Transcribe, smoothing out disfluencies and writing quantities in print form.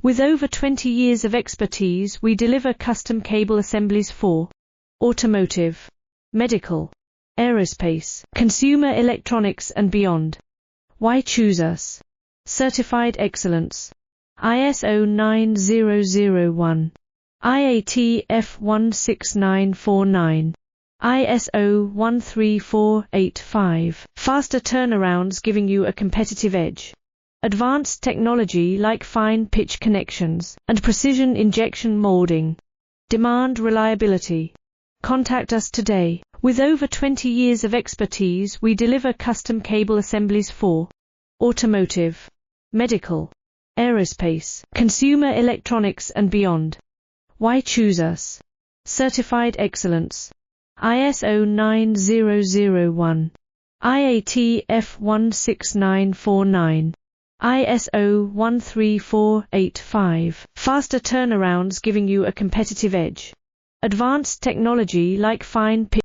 With over 20 years of expertise, we deliver custom cable assemblies for automotive, medical, aerospace, consumer electronics and beyond. Why choose us? Certified excellence. ISO 9001. IAT F16949. ISO 13485. Faster turnarounds giving you a competitive edge. Advanced technology like fine pitch connections and precision injection molding. Demand reliability. Contact us today. With over 20 years of expertise, we deliver custom cable assemblies for automotive, medical, aerospace, consumer electronics and beyond. Why choose us? Certified excellence. ISO 9001. IAT F16949. ISO 13485. Faster turnarounds giving you a competitive edge. Advanced technology like fine pitch